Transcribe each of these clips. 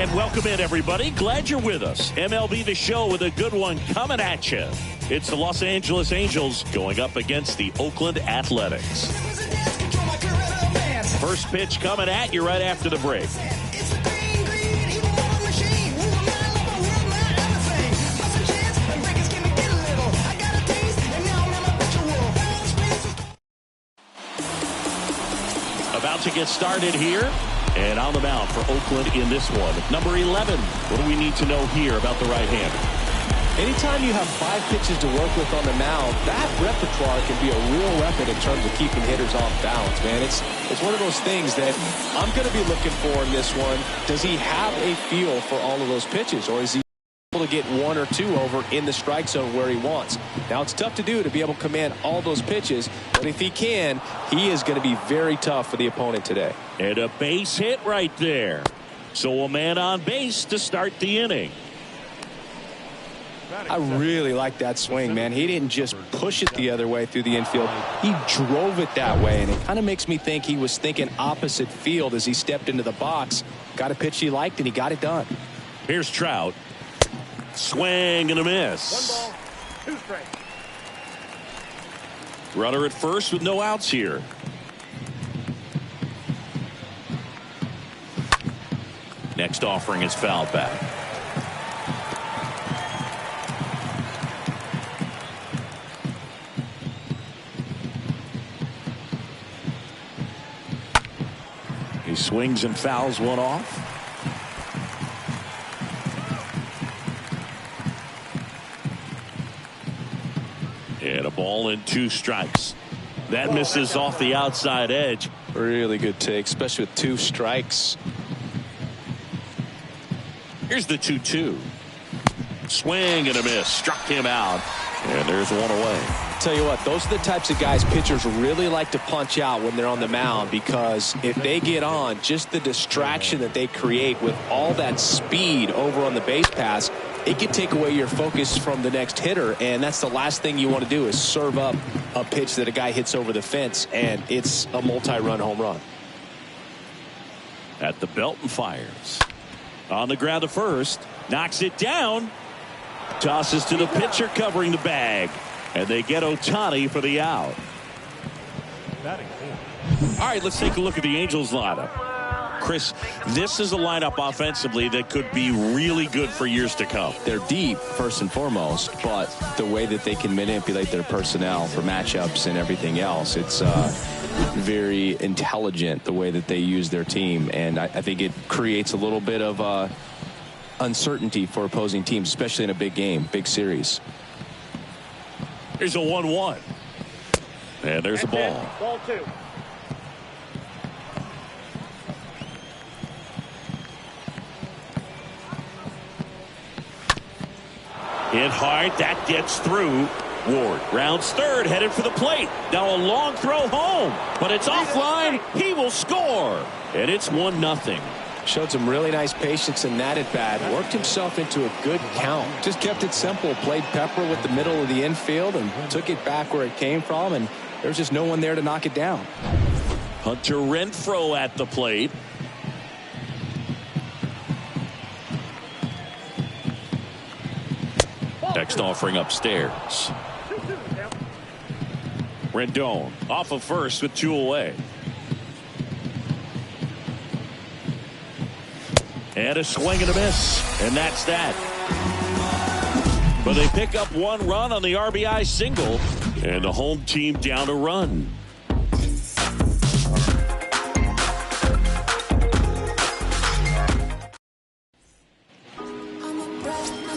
And welcome in, everybody. Glad you're with us. MLB The Show with a good one coming at you. It's the Los Angeles Angels going up against the Oakland Athletics. First pitch coming at you right after the break. About to get started here. And on the mound for Oakland in this one, number 11. What do we need to know here about the right-hander? Anytime you have 5 pitches to work with on the mound, that repertoire can be a real weapon in terms of keeping hitters off balance, man. It's one of those things that I'm going to be looking for in this one. Does he have a feel for all of those pitches, or is he able to get 1 or 2 over in the strike zone where he wants? Now, it's tough to do to be able to command all those pitches, but if he can, he is going to be very tough for the opponent today. And a base hit right there. So a man on base to start the inning. I really like that swing, man. He didn't just push it the other way through the infield. He drove it that way, and it kind of makes me think he was thinking opposite field as he stepped into the box. Got a pitch he liked, and he got it done. Here's Trout. Swing and a miss. 1 ball, 2 strikes. Runner at first with no outs here. Next offering is fouled back. He swings and fouls one off. And a ball and 2 strikes. That misses off the outside edge. Really good take, especially with 2 strikes. Here's the 2-2. Swing and a miss. Struck him out. And there's one away. Tell you what, those are the types of guys pitchers really like to punch out when they're on the mound, because if they get on, just the distraction that they create with all that speed over on the base pass, it can take away your focus from the next hitter, and that's the last thing you want to do is serve up a pitch that a guy hits over the fence, and it's a multi-run home run. At the belt and fires. On the ground to first. Knocks it down. Tosses to the pitcher covering the bag. And they get Ohtani for the out. All right, let's take a look at the Angels lineup. Chris, this is a lineup offensively that could be really good for years to come. They're deep, first and foremost, but the way that they can manipulate their personnel for matchups and everything else, it's very intelligent the way that they use their team, and I think it creates a little bit of uncertainty for opposing teams, especially in a big game, big series. Here's a 1-1. And there's a ball. Ball 2. Hit hard. That gets through. Ward rounds third, headed for the plate. Now a long throw home, but it's offline. He will score. And it's 1-0. Showed some really nice patience in that at bat. Worked himself into a good count. Just kept it simple. Played pepper with the middle of the infield and took it back where it came from. And there's just no one there to knock it down. Hunter Renfroe at the plate. Next offering upstairs. Rendon off of first with 2 away. And a swing and a miss. And that's that. But they pick up 1 run on the RBI single. And the home team down a run.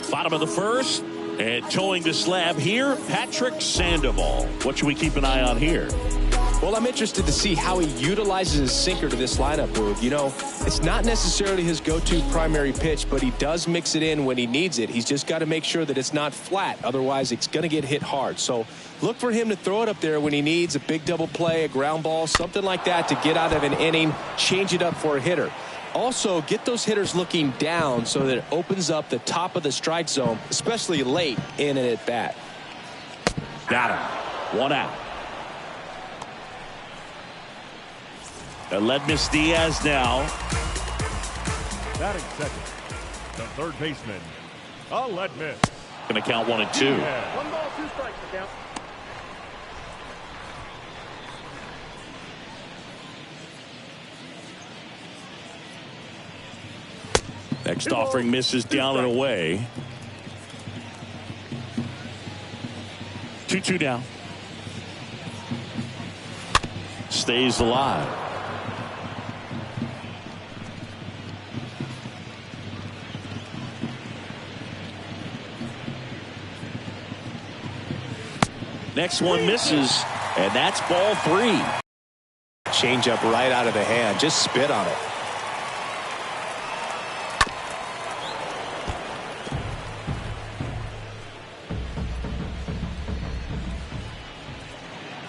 Bottom of the first. And towing the slab here, Patrick Sandoval. What should we keep an eye on here? Well, I'm interested to see how he utilizes his sinker to this lineup, Boog. You know, it's not necessarily his go-to primary pitch, but he does mix it in when he needs it. He's just got to make sure that it's not flat. Otherwise, it's going to get hit hard. So look for him to throw it up there when he needs a big double play, a ground ball, something like that to get out of an inning, change it up for a hitter. Also, get those hitters looking down so that it opens up the top of the strike zone, especially late in an at-bat. Got him. 1 out. Aledmys Diaz now. Batting second. The third baseman, let miss. Going to count 1 and 2. Yeah. 1 ball, 2 strikes to count. Next offering misses down and away. 2-2 down. Stays alive. Next one misses, and that's ball 3. Change up right out of the hand. Just spit on it.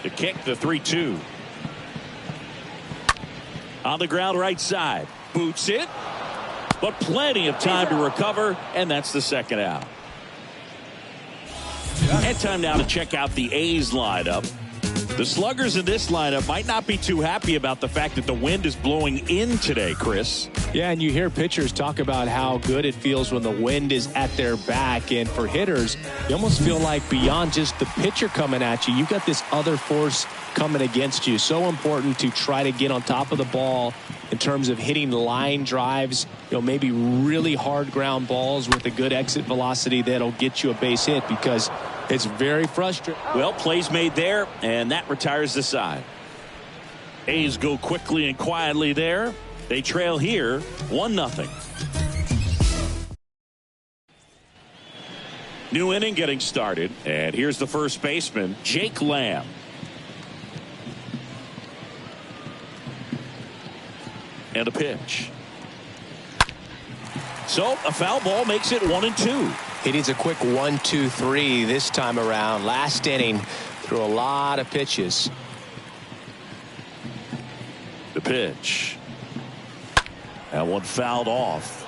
The kick, the 3-2. On the ground right side. Boots it. But plenty of time to recover, and that's the second out. And time now to check out the A's lineup. The sluggers in this lineup might not be too happy about the fact that the wind is blowing in today, Chris. Yeah, and you hear pitchers talk about how good it feels when the wind is at their back. And for hitters, you almost feel like beyond just the pitcher coming at you, you've got this other force coming against you. So important to try to get on top of the ball in terms of hitting line drives, maybe really hard ground balls with a good exit velocity that'll get you a base hit, because it's very frustrating. Well, plays made there, and that retires the side. A's go quickly and quietly there. They trail here 1-0. New inning getting started, and here's the first baseman, Jake Lamb. And a pitch. So a foul ball makes it 1-2. He needs a quick 1-2-3 this time around. Last inning, threw a lot of pitches. The pitch. That one fouled off.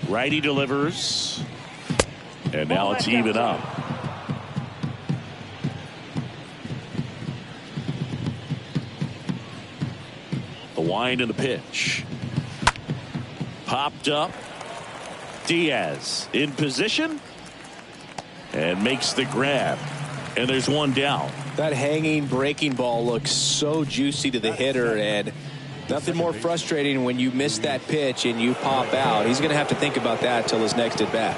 Righty delivers. And now it's even up. The wind and the pitch. Popped up. Diaz in position and makes the grab. And there's one down. That hanging breaking ball looks so juicy to the hitter, and nothing more frustrating when you miss that pitch and you pop out. He's going to have to think about that until his next at bat.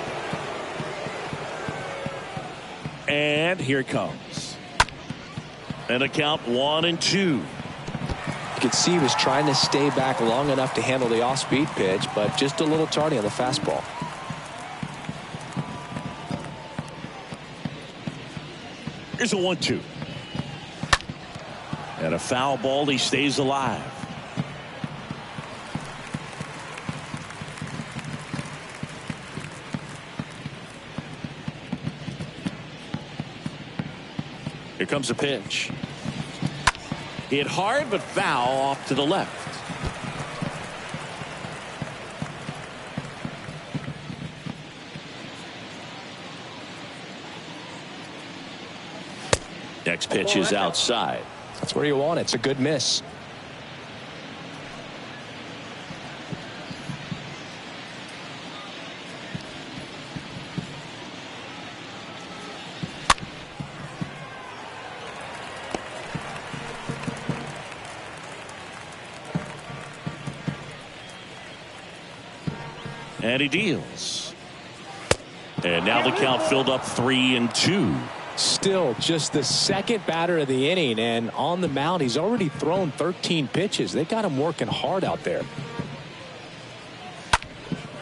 And here it comes. And a count 1-2. You could see he was trying to stay back long enough to handle the off-speed pitch, but just a little tardy on the fastball. Here's a 1-2. And a foul ball. He stays alive. Here comes a pitch. Hit hard but foul off to the left. Next pitch is outside. That's where you want it. It's a good miss. And he deals. And now the count filled up 3-2. Still just the second batter of the inning, and on the mound he's already thrown 13 pitches. They got him working hard out there.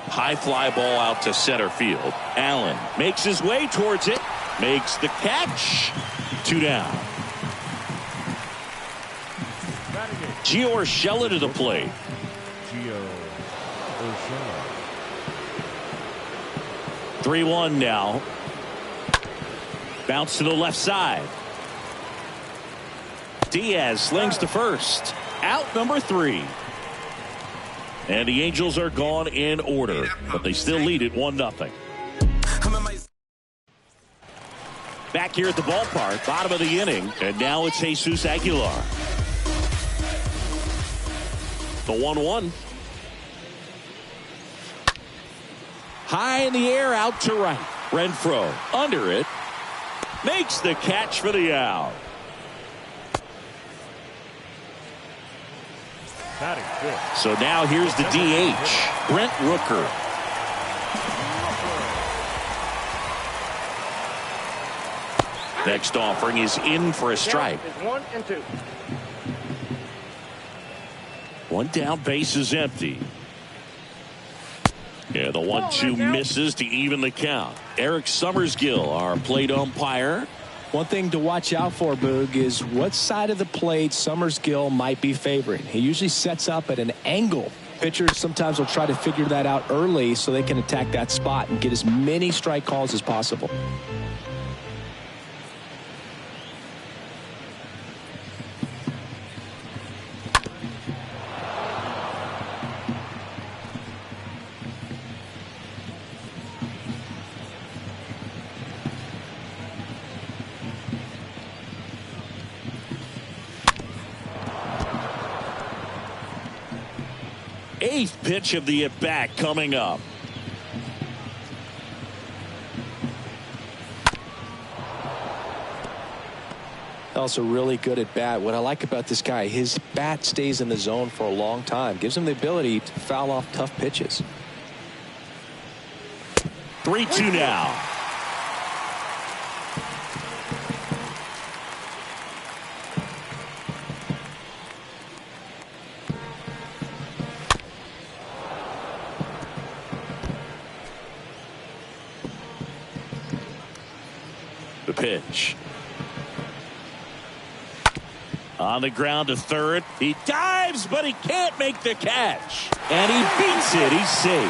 High fly ball out to center field. Allen makes his way towards it. Makes the catch. 2 down. Gio Urshela to the plate. Gio Urshela. 3-1 now. Bounce to the left side. Diaz slings to first. Out number 3. And the Angels are gone in order, but they still lead it 1-0. Back here at the ballpark, bottom of the inning, and now it's Jesus Aguilar. The 1-1. High in the air, out to right. Renfroe under it. Makes the catch for the out. So now here's the DH, Brent Rooker. Next offering is in for a strike. 1-2. One down, base is empty. Yeah, the 1-2 misses to even the count. Eric Summersgill, our plate umpire. One thing to watch out for, Boog, is what side of the plate Summersgill might be favoring. He usually sets up at an angle. Pitchers sometimes will try to figure that out early so they can attack that spot and get as many strike calls as possible. Eighth pitch of the at-bat coming up. Also really good at bat. What I like about this guy, his bat stays in the zone for a long time. Gives him the ability to foul off tough pitches. 3-2 now. The pitch. On the ground to third. He dives, but he can't make the catch. And he beats it. He's safe.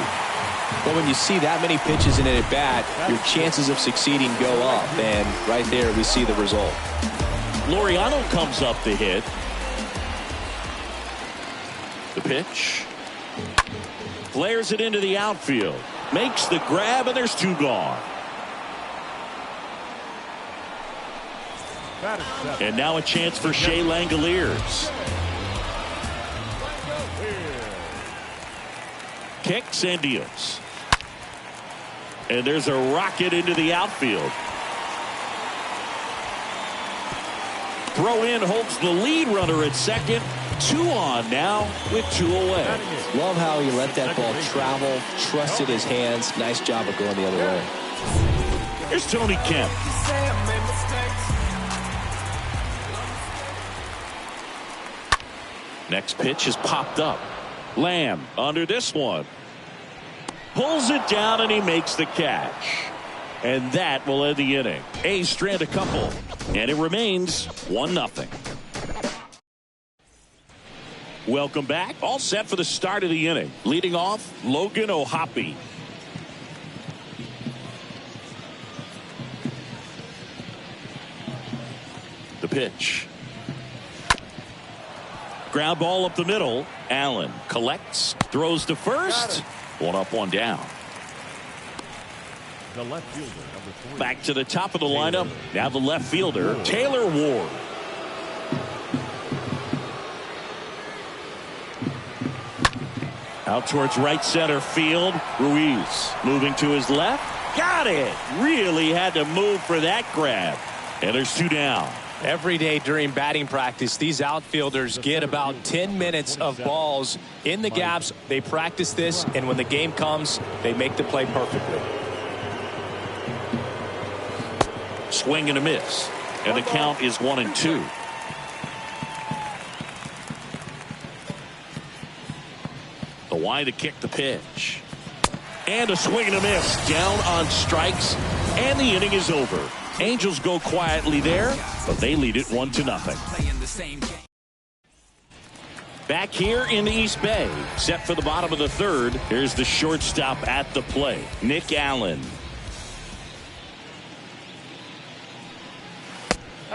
But when you see that many pitches in an at-bat, your chances of succeeding go up. And right there, we see the result. Laureano comes up the hit. The pitch. Flares it into the outfield. Makes the grab, and there's two gone. And now a chance for Shea Langoliers. Kicks and deals. And there's a rocket into the outfield. Throw in holds the lead runner at second. 2 on now with 2 away. Love how he let that ball travel, trusted his hands. Nice job of going the other way. Here's Tony Kemp. Next pitch is popped up. Lamb under this one. Pulls it down and he makes the catch. And that will end the inning. A's strand a couple. And it remains 1-0. Welcome back. All set for the start of the inning. Leading off, Logan O'Hoppe. The pitch. Ground ball up the middle. Allen collects, throws to first. 1 up, 1 down. The left fielder, number 3. Back to the top of the lineup. Now the left fielder, Taylor Ward. Out towards right center field. Ruiz moving to his left. Got it. Really had to move for that grab. And there's 2 down. Every day during batting practice, these outfielders get about 10 minutes of balls in the gaps. They practice this, and when the game comes, they make the play perfectly. Swing and a miss. And the count is 1-2. The wide to kick the pitch. And a swing and a miss. Down on strikes. And the inning is over. Angels go quietly there, but they lead it 1-0. Back here in the East Bay, set for the bottom of the third. Here's the shortstop at the plate, Nick Allen.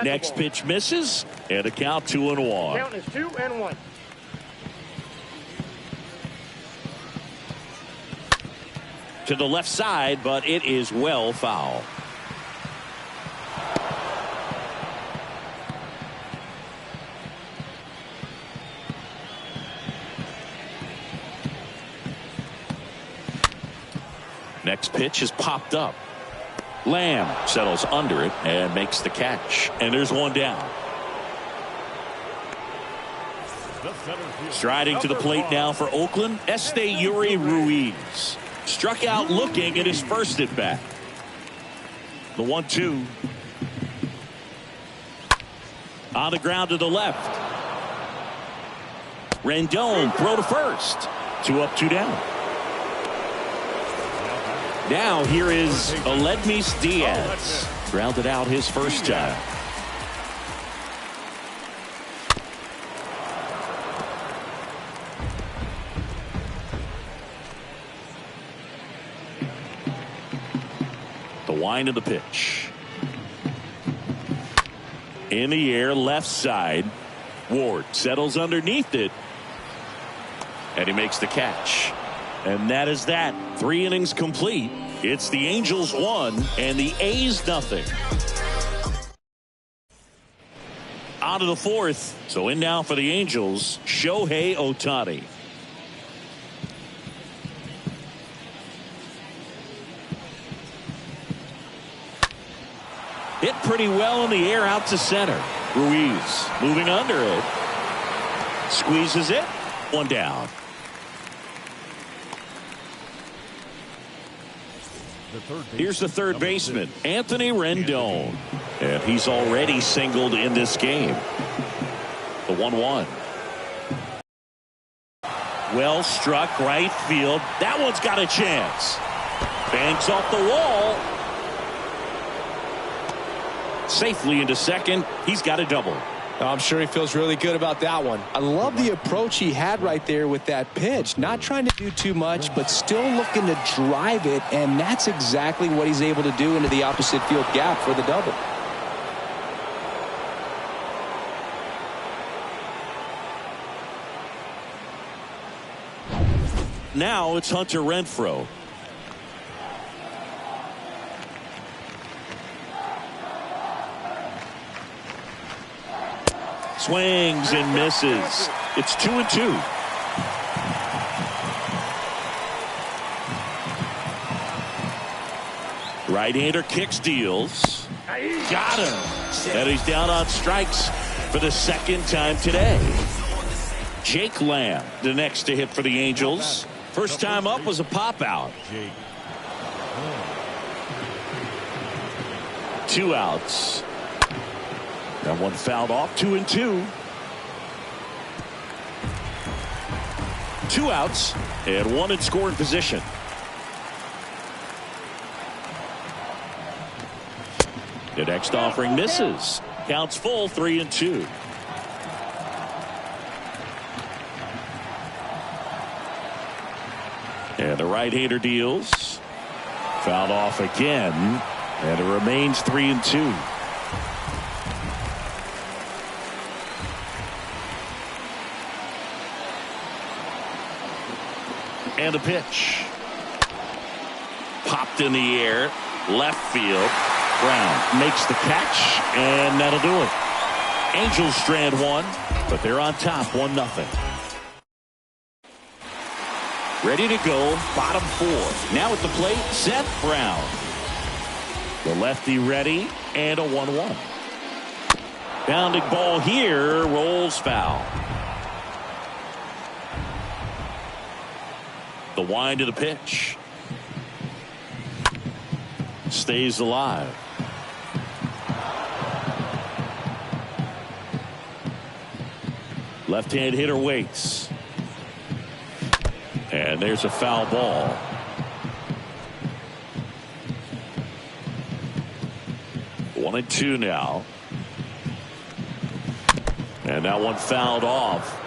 Next pitch misses, and a count 2-1. Count is 2-1. To the left side, but it is well foul. next pitch is popped up. Lamb settles under it and makes the catch. And there's one down. Striding to the plate now for Oakland, Yuri Ruiz. Struck out looking at his first at bat. The 1-2. On the ground to the left. Rendon throw to first. 2 up, 2 down. Now here is Aledmys Diaz. Grounded out his first time. The wind of the pitch. In the air, left side. Ward settles underneath it. And he makes the catch. And that is that. 3 innings complete. It's the Angels 1 and the A's nothing. On to the 4th. So in now for the Angels, Shohei Ohtani. Hit pretty well in the air out to center. Ruiz moving under it. Squeezes it. 1 down. Here's the third baseman, Anthony Rendon. And he's already singled in this game. The 1-1. Well struck right field. That one's got a chance. Bangs off the wall. Safely into second. He's got a double. I'm sure he feels really good about that one. I love the approach he had right there with that pitch. Not trying to do too much, but still looking to drive it, and that's exactly what he's able to do into the opposite field gap for the double. Now it's Hunter Renfroe. Swings and misses. It's 2-2. Right-hander kicks, deals. Got him. And he's down on strikes for the second time today. Jake Lamb, the next to hit for the Angels. First time up was a pop-out. 2 outs. That one fouled off. 2-2. 2 outs and 1 in scoring position. The next offering misses. Counts full. 3-2. And the right-hander deals. Fouled off again. And it remains 3-2. And a pitch. Popped in the air. Left field. Brown makes the catch. And that'll do it. Angels strand 1. But they're on top 1-0. Ready to go. Bottom 4. Now at the plate. Seth Brown. The lefty ready. And a 1-1. Bounding ball here. Rolls foul. The wind of the pitch. Stays alive. Left-hand hitter waits. And there's a foul ball. One and 2 now. And that one fouled off.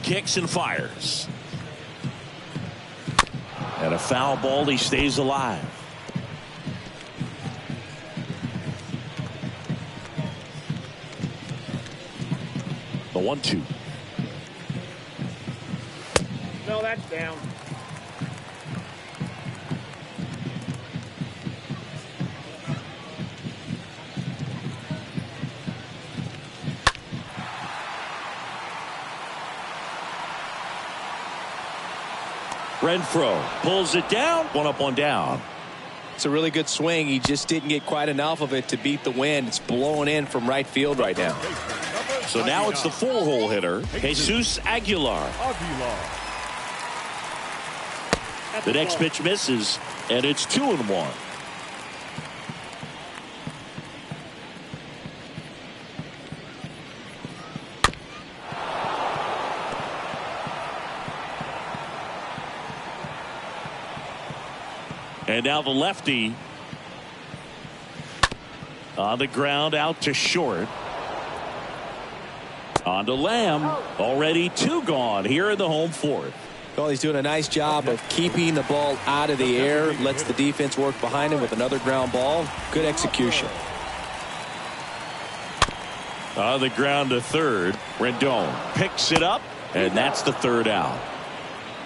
Kicks and fires. And a foul ball. He stays alive. The 1-2. No, that's down. Renfroe pulls it down. One up, one down. It's a really good swing. He just didn't get quite enough of it to beat the wind. It's blowing in from right field right now. So now it's the 4-hole hitter, Jesus Aguilar. The next pitch misses, and it's 2-1. And now the lefty on the ground out to short. On to Lamb. Already 2 gone here in the home fourth. Well, he's doing a nice job of keeping the ball out of the air. Lets the defense work behind him with another ground ball. Good execution. On the ground to third. Rendon picks it up, and that's the 3rd out.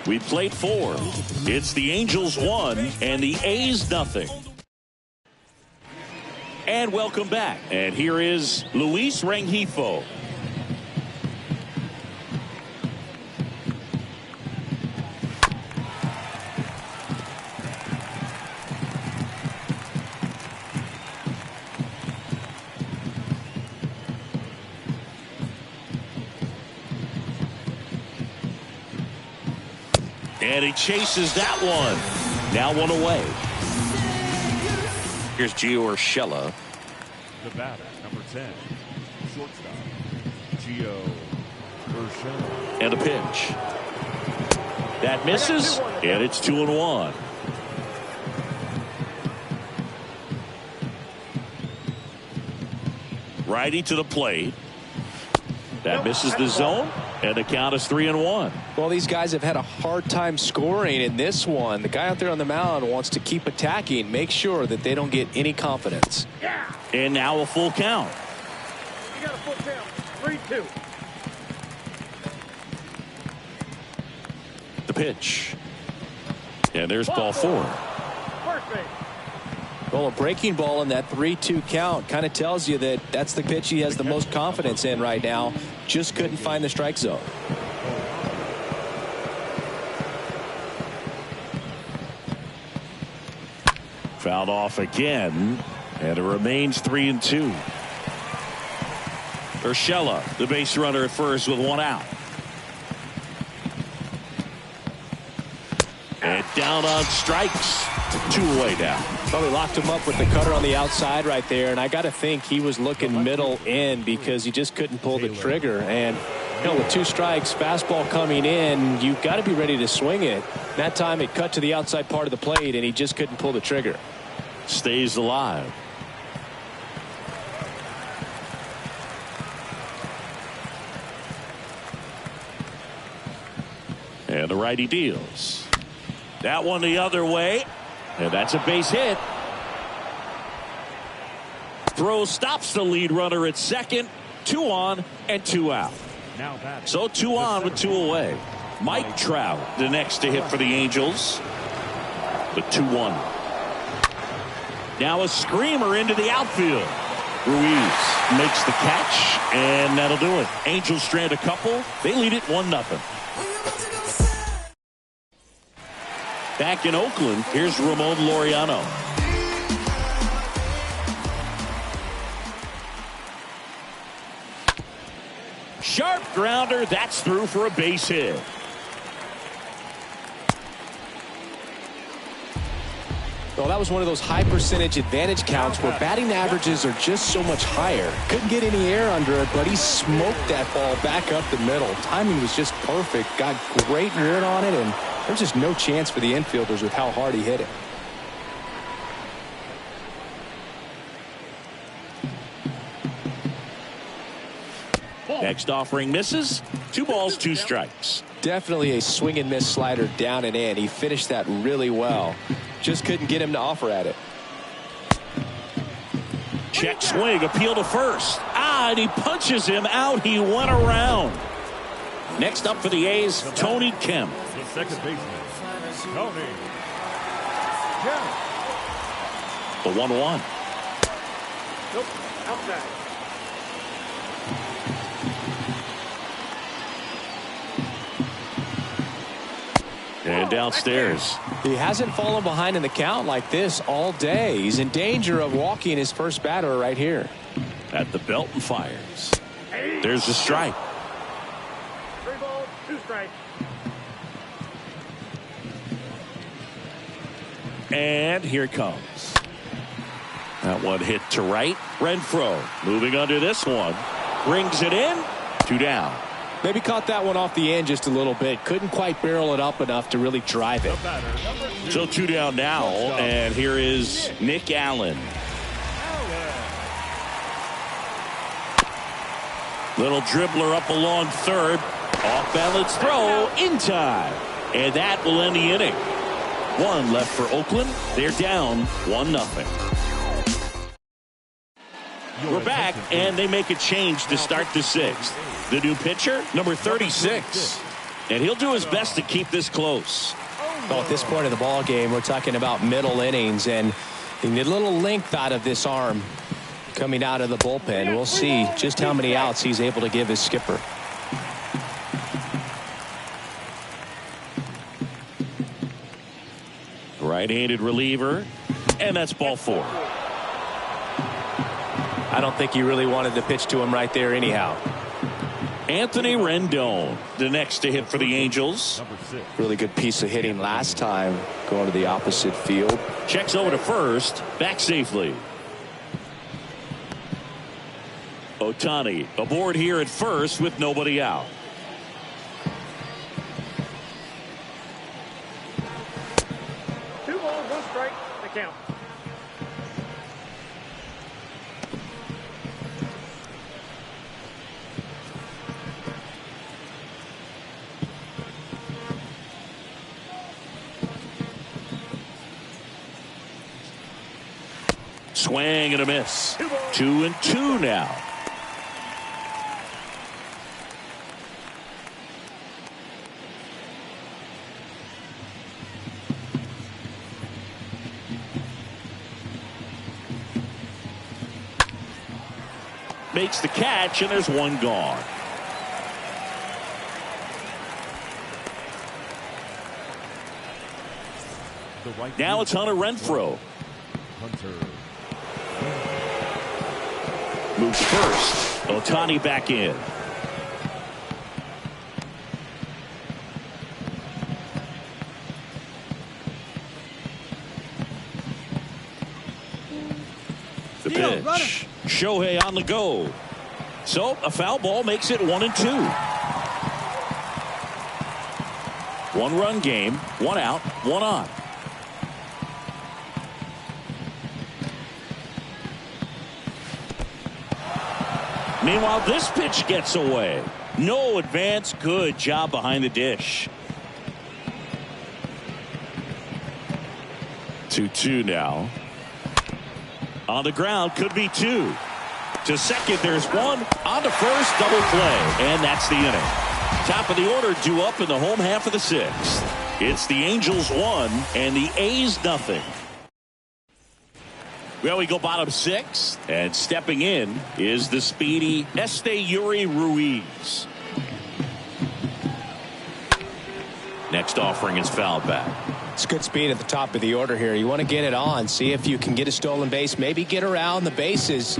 We played 4. It's the Angels 1 and the A's nothing. And welcome back. And here is Luis Rengifo. And he chases that one. Now 1 away. Here's Gio Urshela. The batter, number 10, shortstop, Gio Urshela. And a pitch. That misses, and it's 2-1. Righty to the plate. That misses the zone, and the count is 3-1. Well, these guys have had a hard time scoring in this one. The guy out there on the mound wants to keep attacking, make sure that they don't get any confidence. And now a full count. You got a full count. 3-2. The pitch. And there's ball 4. First base. Well, a breaking ball in that 3-2 count kind of tells you that that's the pitch he has the most confidence in right now. Just couldn't find the strike zone. Fouled off again, and it remains 3-2. Urshela, the base runner at first with 1 out. And down on strikes. 2 away now. Probably locked him up with the cutter on the outside right there, and I got to think he was looking middle in because he just couldn't pull the trigger. And you know, with 2 strikes, fastball coming in, you've got to be ready to swing it. That time it cut to the outside part of the plate, and he just couldn't pull the trigger. Stays alive. And the righty deals. That one the other way. And that's a base hit. Throw stops the lead runner at second. 2 on and 2 out. So 2 on with 2 away. Mike Trout, the next to hit for the Angels. The 2-1. Now a screamer into the outfield. Ruiz makes the catch, and that'll do it. Angels strand a couple. They lead it 1-0. Back in Oakland, here's Ramon Laureano. Sharp grounder, that's through for a base hit. Well, that was one of those high percentage advantage counts where batting averages are just so much higher. Couldn't get any air under it, but he smoked that ball back up the middle. Timing was just perfect. Got great wood on it, and there's just no chance for the infielders with how hard he hit it. Next offering misses. 2 balls, 2 strikes. Definitely a swing and miss slider down and in. He finished that really well. Just couldn't get him to offer at it. Check swing, appeal to first. And he punches him out. He went around. Next up for the A's, Tony Kemp. The second baseman, Tony Kemp. The 1-1. Nope. Outside. And downstairs. He hasn't fallen behind in the count like this all day. He's in danger of walking his first batter right here. At the belt and fires. There's the strike. 3 balls, 2 strikes. And here it comes. That one hit to right. Renfroe moving under this one. Brings it in. 2 down. Maybe caught that one off the end just a little bit. Couldn't quite barrel it up enough to really drive it. So 2 down now. And here is Nick Allen. Little dribbler up along third. Off balance throw in time. And that will end the inning. 1 left for Oakland. They're down 1-0. We're back, and they make a change to start the 6th. The new pitcher, number 36. And he'll do his best to keep this close. Well, at this point of the ball game, we're talking about middle innings, and they need a little length out of this arm coming out of the bullpen. We'll see just how many outs he's able to give his skipper. Right-handed reliever, and that's ball 4. I don't think he really wanted to pitch to him right there anyhow. Anthony Rendon, the next to hit for the Angels. Really good piece of hitting last time, going to the opposite field. Checks over to first, back safely. Ohtani aboard here at first with nobody out. Two balls, 1 strike. The count. Swing and a miss. 2-2 now. Makes the catch, and there's 1 gone. Now it's Hunter Renfroe. Moves first. Ohtani back in. The pitch. Shohei on the go. So a foul ball makes it 1-2. 1-run game. 1 out. 1 on. Meanwhile, this pitch gets away. No advance. Good job behind the dish. 2-2 now. On the ground, could be 2. To second, there's 1. On to first, double play. And that's the inning. Top of the order due up in the home half of the 6th. It's the Angels 1 and the A's 0. Well, we go bottom 6, and stepping in is the speedy Esteury Ruiz. Next offering is fouled back. It's good speed at the top of the order here. You want to get it on, see if you can get a stolen base, maybe get around the bases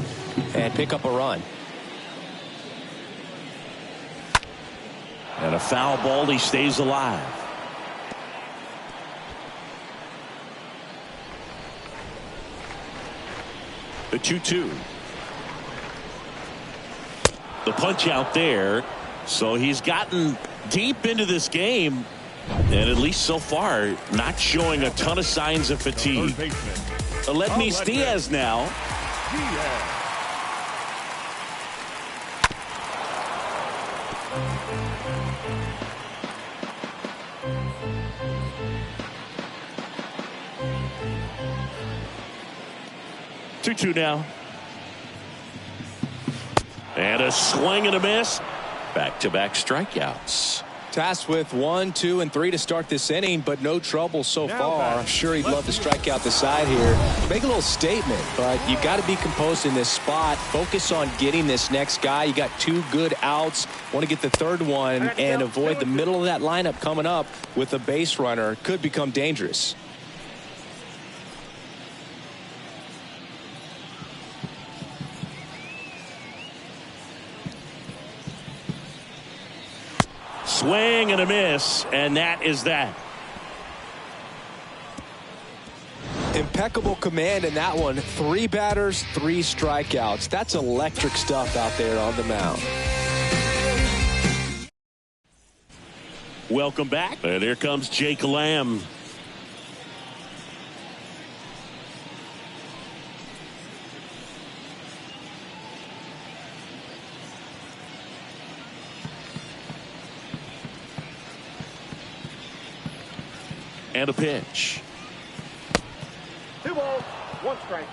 and pick up a run. And a foul ball, he stays alive. The 2-2. The punch out there. So he's gotten deep into this game, and at least so far not showing a ton of signs of fatigue. Aledmys Diaz now. Two now. And a swing and a miss. Back-to-back strikeouts. Tasked with 1, 2, and 3 to start this inning, but no trouble so far. I'm sure he'd love to strike out the side here. Make a little statement, but you got to be composed in this spot. Focus on getting this next guy. You got 2 good outs. Want to get the 3rd one and avoid the middle of that lineup coming up with a base runner. Could become dangerous. Swing and a miss, and that is that. Impeccable command in that one. 3 batters, 3 strikeouts. That's electric stuff out there on the mound. Welcome back, and here comes Jake Lamb. And a pitch. 2 balls, 1 strike.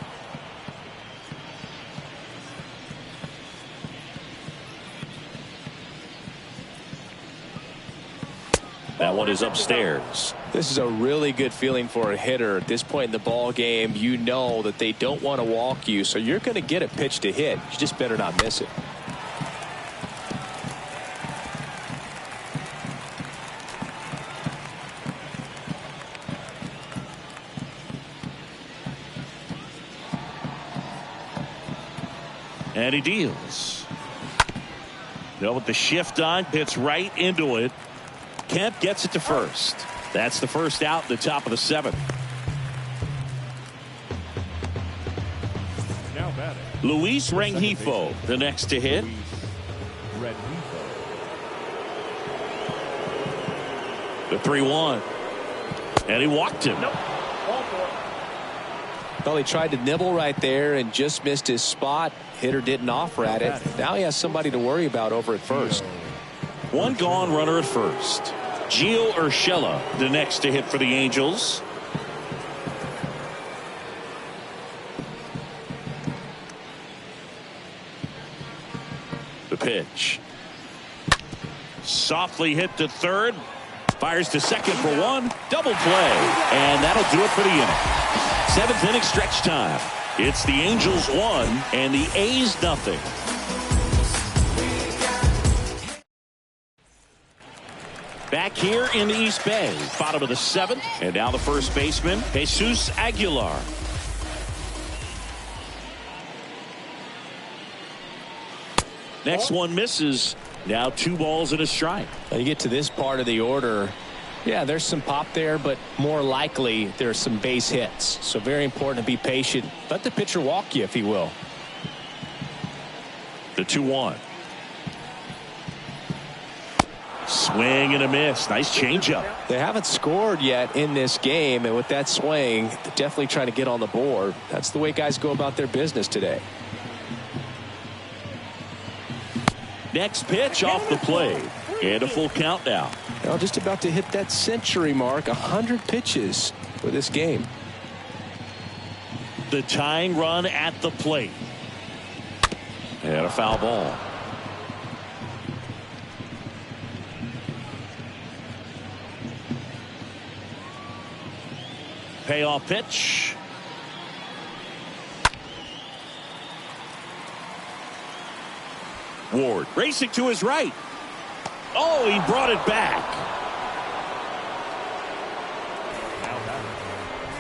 That one is upstairs. This is a really good feeling for a hitter at this point in the ball game. You know that they don't want to walk you, so you're going to get a pitch to hit. You just better not miss it. And he deals. Now with the shift on, hits right into it. Kemp gets it to first. That's the first out in the top of the 7th. Now batting. Luis Rengifo, the next to hit. The 3-1. And he walked him. Nope. Ball 4. Well, he tried to nibble right there and just missed his spot. Hitter didn't offer at it. Now he has somebody to worry about over at first. 1 gone, runner at first. Gio Urshela, the next to hit for the Angels. The pitch. Softly hit to third. Fires to second for 1. Double play. And that'll do it for the inning. 7th inning stretch time. It's the Angels 1 and the A's nothing. Back here in the East Bay, bottom of the 7th, and now the first baseman, Jesus Aguilar. Next one misses. Now 2 balls and a strike. You get to this part of the order. Yeah, there's some pop there, but more likely there's some base hits. So very important to be patient. Let the pitcher walk you if he will. The 2-1. Swing and a miss. Nice changeup. They haven't scored yet in this game, and with that swing, they're definitely trying to get on the board. That's the way guys go about their business today. Next pitch off the plate. And a full count now. Now just about to hit that century mark. 100 pitches for this game. The tying run at the plate. And a foul ball. Payoff pitch. Ward racing to his right. Oh, he brought it back. Now batting.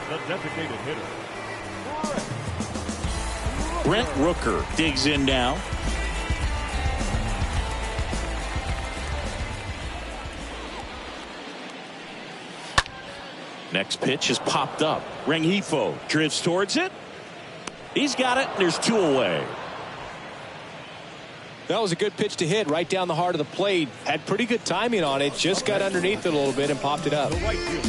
The designated hitter. Brent Rooker digs in now. Next pitch is popped up. Rengifo drifts towards it. He's got it, and there's 2 away. That was a good pitch to hit right down the heart of the plate. Had pretty good timing on it. Just got underneath it a little bit and popped it up. The right fielder.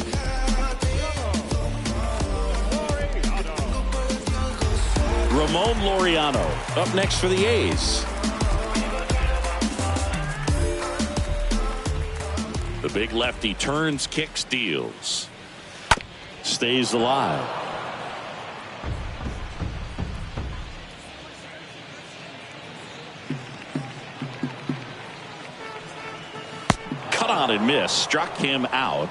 Ramon Laureano up next for the A's. The big lefty turns, kicks, deals. Stays alive. Cut on and miss. Struck him out.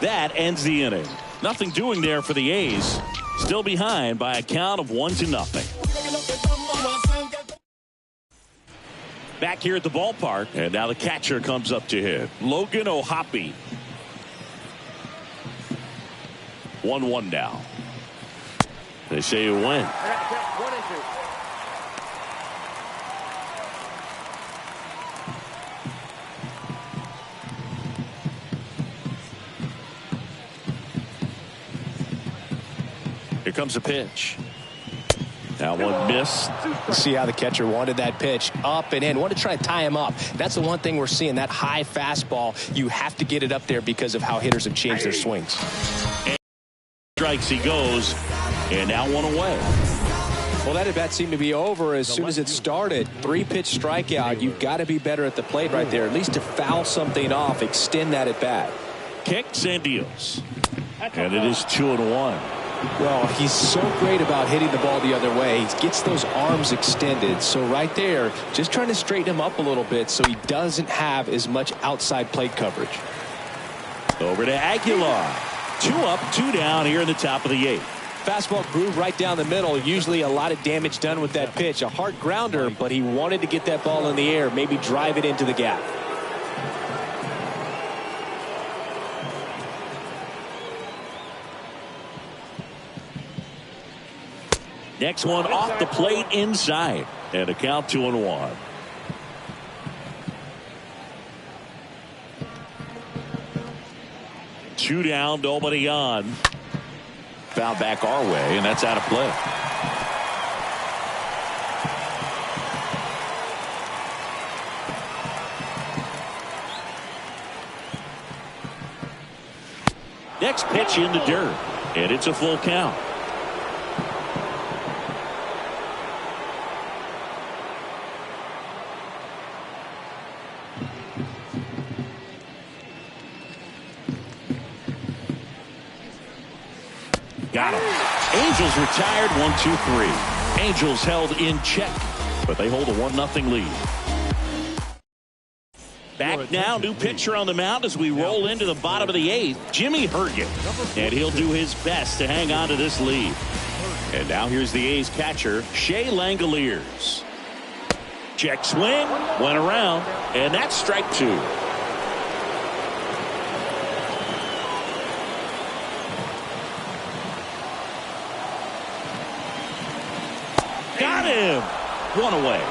That ends the inning. Nothing doing there for the A's. Still behind by a count of 1-0. Back here at the ballpark, and now the catcher comes up to hit. Logan O'Hoppe. 1-1 now. They say you win. Here comes a pitch. Now one miss. See how the catcher wanted that pitch up and in. Wanted to try to tie him up. That's the one thing we're seeing. That high fastball, you have to get it up there because of how hitters have changed their swings. And strikes he goes, and now one away. Well, that at bat seemed to be over as soon as it started. 3-pitch strikeout. You've got to be better at the plate right there, at least to foul something off, extend that at bat. Kicks and deals. And it is 2-1. Well, he's so great about hitting the ball the other way. He gets those arms extended. So right there, just trying to straighten him up a little bit so he doesn't have as much outside plate coverage. Over to Aguilar. 2 up, 2 down here in the top of the 8th. Fastball groove right down the middle. Usually a lot of damage done with that pitch. A hard grounder, but he wanted to get that ball in the air, maybe drive it into the gap. Next one off the plate inside. And a count 2-1. Two down, nobody on. Foul back our way, and that's out of play. Next pitch in the dirt, and it's a full count. Got him. Angels retired 1-2-3. Angels held in check, but they hold a 1-0 lead. Back now, new pitcher on the mound as we roll into the bottom of the 8th, Jimmy Herget. And he'll do his best to hang on to this lead. And now here's the A's catcher, Shea Langoliers. Check swing, went around, and that's strike 2. Got him. 1 away.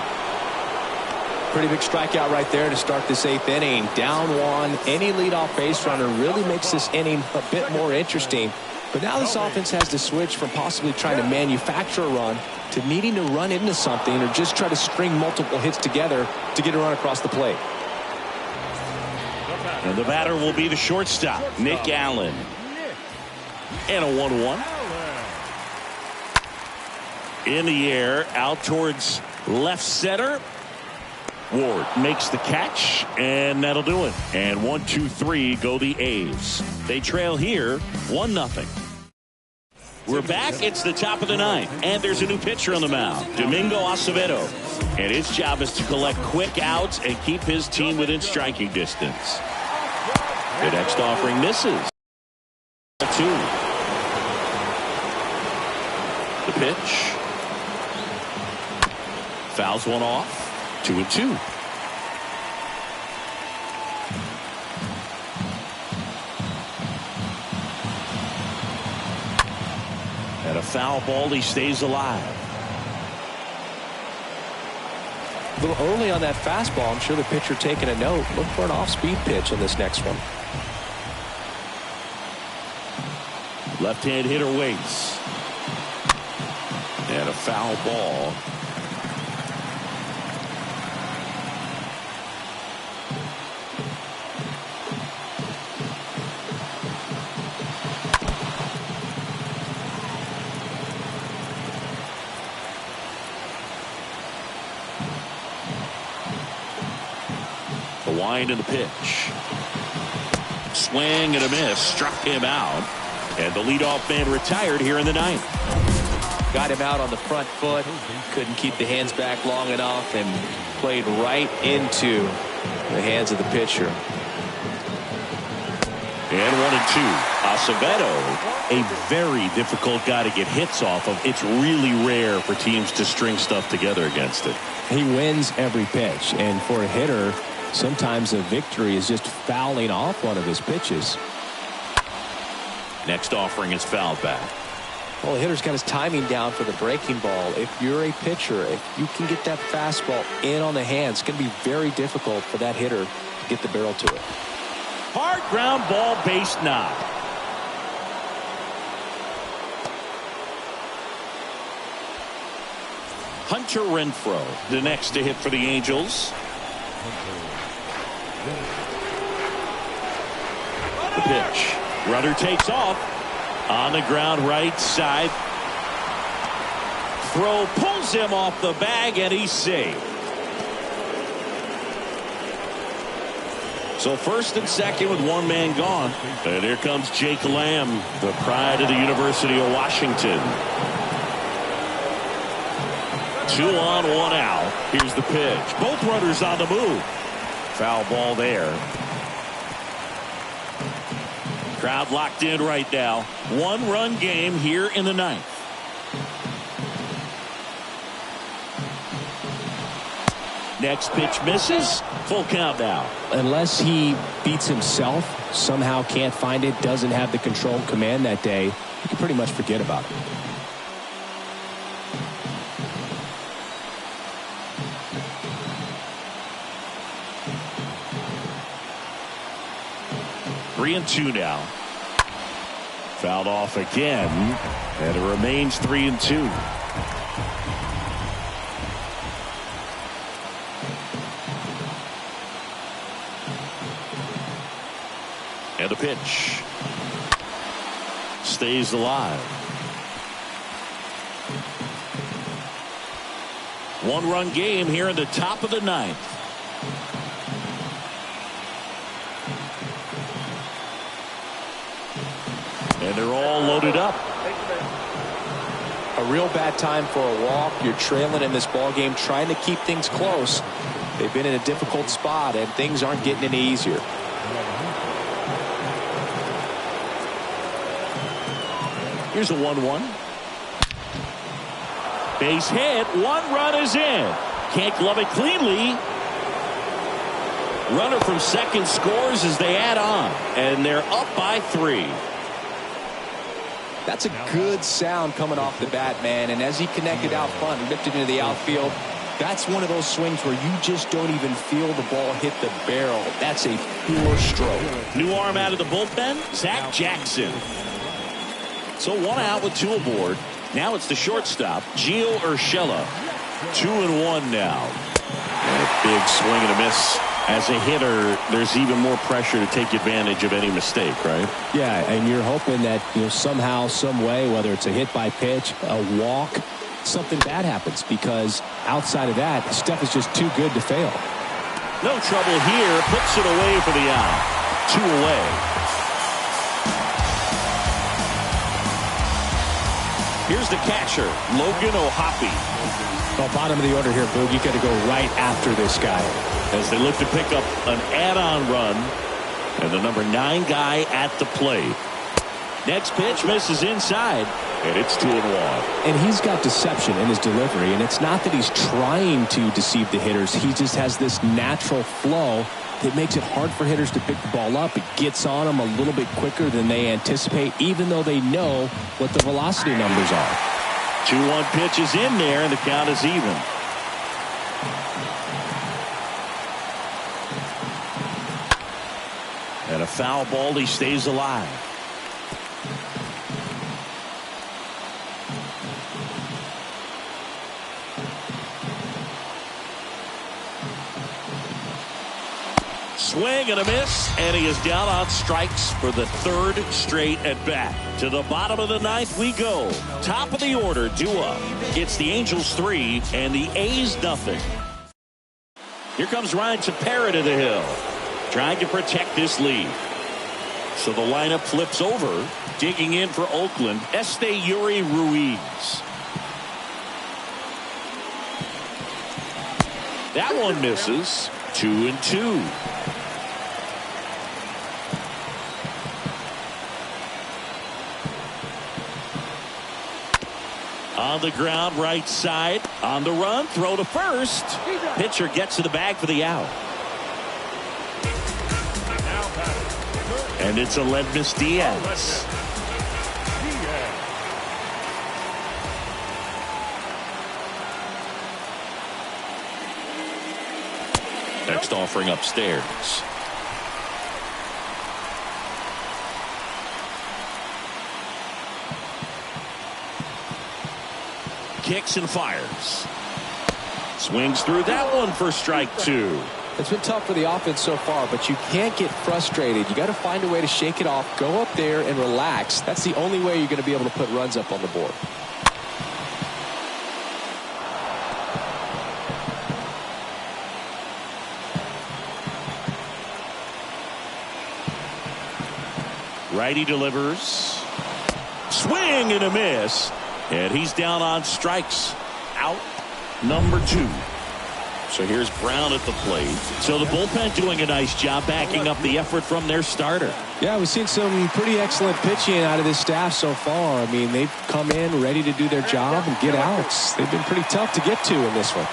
Pretty big strikeout right there to start this 8th inning. Down 1. Any leadoff base runner really makes this inning a bit more interesting. But now this offense has to switch from possibly trying to manufacture a run to needing to run into something or just try to string multiple hits together to get a run across the plate. And the batter will be the shortstop, Nick Allen. And a 1-1. In the air, out towards left center. Ward makes the catch, and that'll do it. And 1-2-3 go the A's. They trail here 1-0. We're back. It's the top of the 9th, and there's a new pitcher on the mound, Domingo Acevedo. And his job is to collect quick outs and keep his team within striking distance. The next offering misses. 2. The pitch. Fouls one off. 2-2. And a foul ball, he stays alive. A little early on that fastball. I'm sure the pitcher taking a note. Look for an off-speed pitch on this next one. Left-hand hitter waits. And a foul ball. The wind and the pitch. Swing and a miss. Struck him out. And the leadoff man retired here in the 9th. Got him out on the front foot. Couldn't keep the hands back long enough and played right into the hands of the pitcher. And 1-2. Acevedo, a very difficult guy to get hits off of. It's really rare for teams to string stuff together against it. He wins every pitch, and for a hitter, sometimes a victory is just fouling off one of his pitches. Next offering is fouled back. Well, the hitter's got his timing down for the breaking ball. If you're a pitcher, if you can get that fastball in on the hands, it's going to be very difficult for that hitter to get the barrel to it. Hard ground ball, base knock. Hunter Renfroe, the next to hit for the Angels. The pitch. Runner takes off. On the ground, right side. Throw pulls him off the bag, and he's safe. So first and second with one man gone. And here comes Jake Lamb, the pride of the University of Washington. 2 on, 1 out. Here's the pitch. Both runners on the move. Foul ball there. Crowd locked in right now. 1-run game here in the 9th. Next pitch misses. Full count now. Unless he beats himself, somehow can't find it, doesn't have the control and command that day, you can pretty much forget about it. Three and 2 now. Fouled off again, and it remains 3 and 2. And a pitch. Stays alive. 1-run game here in the top of the 9th. And they're all loaded up. A real bad time for a walk. You're trailing in this ball game, trying to keep things close. They've been in a difficult spot, and things aren't getting any easier. Here's a 1-1. Base hit. 1 run is in. Can't glove it cleanly. Runner from second scores as they add on, and they're up by 3. That's a good sound coming off the bat, man. And as he connected out front and ripped it into the outfield, that's one of those swings where you just don't even feel the ball hit the barrel. That's a pure stroke. New arm out of the bullpen, Zach Jackson. So 1 out with 2 aboard. Now it's the shortstop, Gio Urshela. 2 and 1 now. And a big swing and a miss. As a hitter, there's even more pressure to take advantage of any mistake, right? Yeah, and you're hoping that, somehow, some way, whether it's a hit by pitch, a walk, something bad happens, because outside of that, stuff is just too good to fail. No trouble here. Puts it away for the out. 2 away. Here's the catcher, Logan O'Hoppe. Well, bottom of the order here, Boog. You got to go right after this guy. As they look to pick up an add-on run, and the number 9 guy at the plate. Next pitch misses inside, and it's 2 and 1. And he's got deception in his delivery, and it's not that he's trying to deceive the hitters. He just has this natural flow that makes it hard for hitters to pick the ball up. It gets on them a little bit quicker than they anticipate, even though they know what the velocity numbers are. 2-1 pitch is in there, and the count is even. And a foul ball, he stays alive. Swing and a miss, and he is down on strikes for the 3rd straight at bat. To the bottom of the 9th we go. Top of the order, due up. It's the Angels 3 and the A's nothing. Here comes Ryan Tepera to the hill, trying to protect this lead. So the lineup flips over. Digging in for Oakland, Esteury Ruiz. That one misses. 2 and 2. On the ground, right side. On the run, throw to first. Pitcher gets to the bag for the out. And it's Aledmys Diaz. Next offering upstairs. Kicks and fires. Swings through that one for strike 2. It's been tough for the offense so far, but you can't get frustrated. You got to find a way to shake it off, go up there and relax. That's the only way you're going to be able to put runs up on the board. Righty delivers. Swing and a miss. And he's down on strikes. Out number 2. So here's Brown at the plate. So the bullpen doing a nice job backing up the effort from their starter. Yeah, we've seen some pretty excellent pitching out of this staff so far. I mean, they've come in ready to do their job and get outs. They've been pretty tough to get to in this one.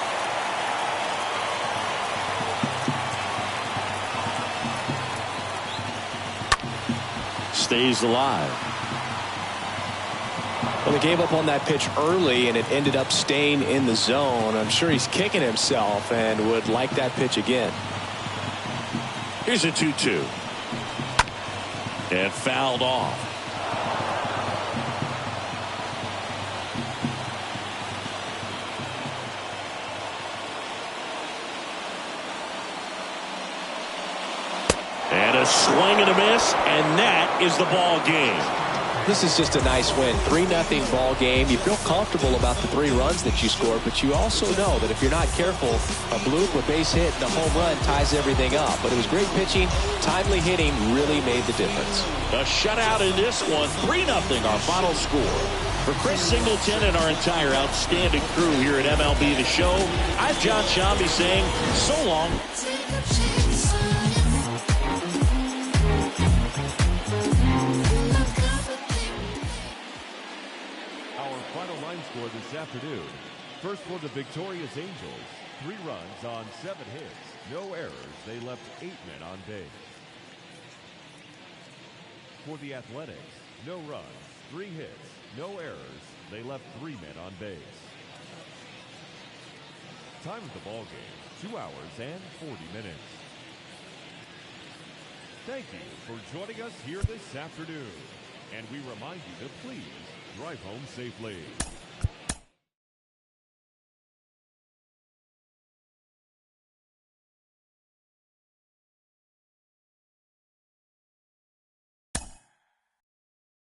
Stays alive. Well, they gave up on that pitch early, and it ended up staying in the zone. I'm sure he's kicking himself and would like that pitch again. Here's a 2-2. And fouled off. And a swing and a miss, and that is the ball game. This is just a nice win. 3-0 ball game. You feel comfortable about the 3 runs that you scored, but you also know that if you're not careful, a bloop, a base hit, and a home run ties everything up. But it was great pitching. Timely hitting really made the difference. A shutout in this one. 3-0 our final score. For Chris Singleton and our entire outstanding crew here at MLB The Show, I'm John Shambi saying so long. Score this afternoon. First for the victorious Angels, 3 runs on 7 hits, no errors. They left 8 men on base. For the Athletics, no runs, 3 hits, no errors. They left 3 men on base. Time of the ball game, 2 hours and 40 minutes. Thank you for joining us here this afternoon. And we remind you to please drive home safely.